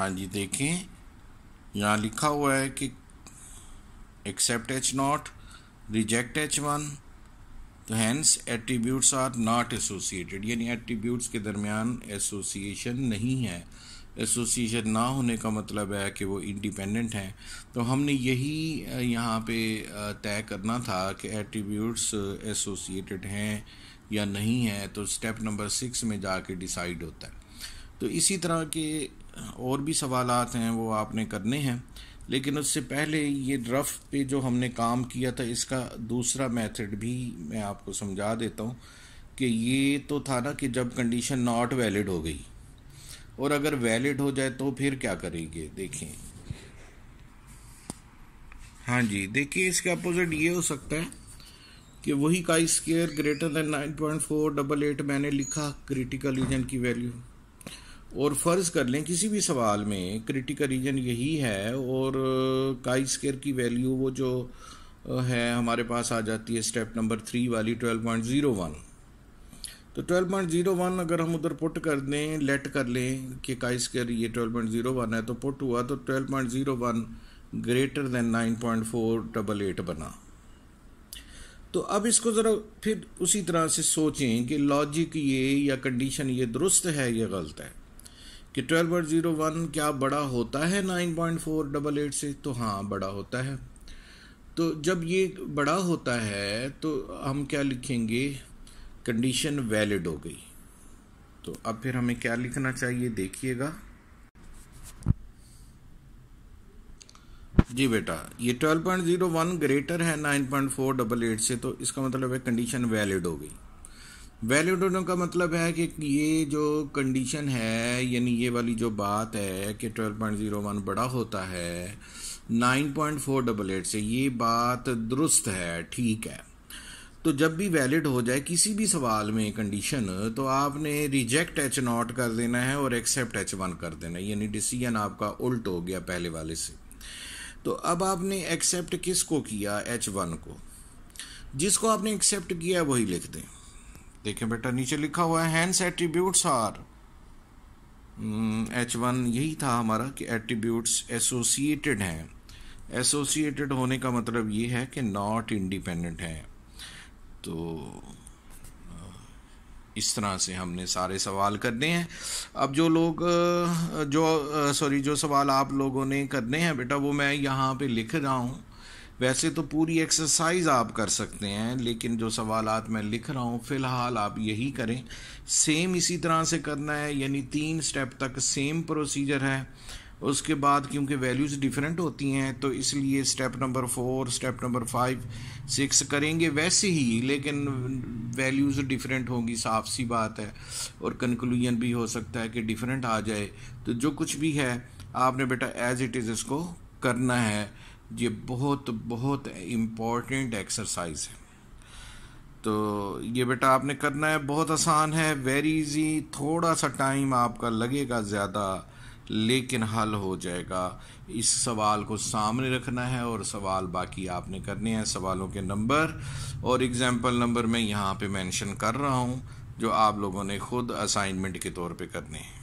हाँ जी, देखें यहाँ लिखा हुआ है कि एक्सेप्ट H0, रिजेक्ट H1, तो hence attributes are not associated, यानी एट्रीब्यूट्स के दरमियान एसोसिएशन नहीं है। एसोसिएशन ना होने का मतलब है कि वो इंडिपेंडेंट हैं। तो हमने यही यहाँ पे तय करना था कि एट्रीब्यूट्स एसोसिएटेड हैं या नहीं है, तो स्टेप नंबर 6 में जाके डिसाइड होता है। तो इसी तरह के और भी सवालात हैं वो आपने करने हैं, लेकिन उससे पहले ये रफ पे जो हमने काम किया था इसका दूसरा मेथड भी मैं आपको समझा देता हूँ कि ये तो था ना कि जब कंडीशन नॉट वैलिड हो गई और अगर वैलिड हो जाए तो फिर क्या करेंगे। देखें, हाँ जी, देखिए इसके अपोजिट ये हो सकता है कि वही काई स्क्वायर ग्रेटर देन 9.488 मैंने लिखा क्रिटिकल रीजन की वैल्यू, और फ़र्ज कर लें किसी भी सवाल में क्रिटिकल रीजन यही है और काई स्क्वायर की वैल्यू वो जो है हमारे पास आ जाती है स्टेप नंबर 3 वाली 12.01। तो 12.01 अगर हम उधर पुट कर दें, लेट कर लें कि काई स्क्वायर ये 12.01 है, तो पुट हुआ तो 12.01 ग्रेटर देन 9.488 बना। तो अब इसको ज़रा फिर उसी तरह से सोचें कि लॉजिक ये या कंडीशन ये दुरुस्त है या गलत है कि 12.01 क्या बड़ा होता है 9.488 से, तो हाँ बड़ा होता है। तो जब ये बड़ा होता है तो हम क्या लिखेंगे, कंडीशन वैलिड हो गई। तो अब फिर हमें क्या लिखना चाहिए, देखिएगा जी बेटा, ये 12.01 ग्रेटर है 9.488 से, तो इसका मतलब है कंडीशन वैलिड हो गई। वैलिड होने का मतलब है कि ये जो कंडीशन है, यानी ये वाली जो बात है कि 12.01 बड़ा होता है 9.488 से, ये बात दुरुस्त है, ठीक है। तो जब भी वैलिड हो जाए किसी भी सवाल में कंडीशन, तो आपने रिजेक्ट H0 कर देना है और एक्सेप्ट H1 कर देना है, यानी डिसीजन आपका उल्ट हो गया पहले वाले से। तो अब आपने एक्सेप्ट किसको किया, H1 को। जिसको आपने एक्सेप्ट किया वही लिख दें। देखें बेटा, नीचे लिखा हुआ है हैंस एट्रीब्यूट्स आर, H1 यही था हमारा कि एट्रीब्यूट्स एसोसिएटेड हैं। एसोसिएटेड होने का मतलब ये है कि नॉट इंडिपेंडेंट है। तो इस तरह से हमने सारे सवाल करने हैं। अब जो लोग जो सवाल आप लोगों ने करने हैं बेटा, वो मैं यहाँ पे लिख रहा हूँ। वैसे तो पूरी एक्सरसाइज आप कर सकते हैं, लेकिन जो सवालात मैं लिख रहा हूँ फ़िलहाल आप यही करें। सेम इसी तरह से करना है, यानी 3 स्टेप तक सेम प्रोसीजर है। उसके बाद क्योंकि वैल्यूज़ डिफरेंट होती हैं तो इसलिए स्टेप नंबर 4, स्टेप नंबर 5, 6 करेंगे वैसे ही, लेकिन वैल्यूज़ डिफरेंट होंगी, साफ सी बात है। और कंक्लूजन भी हो सकता है कि डिफरेंट आ जाए। तो जो कुछ भी है आपने बेटा एज इट इज़ इसको करना है। ये बहुत बहुत इम्पॉर्टेंट एक्सरसाइज है। तो ये बेटा आपने करना है, बहुत आसान है, वेरी इजी। थोड़ा सा टाइम आपका लगेगा ज़्यादा, लेकिन हल हो जाएगा। इस सवाल को सामने रखना है और सवाल बाकी आपने करने हैं। सवालों के नंबर और एग्जाम्पल नंबर मैं यहाँ पे मेंशन कर रहा हूँ, जो आप लोगों ने खुद असाइनमेंट के तौर पे करने हैं।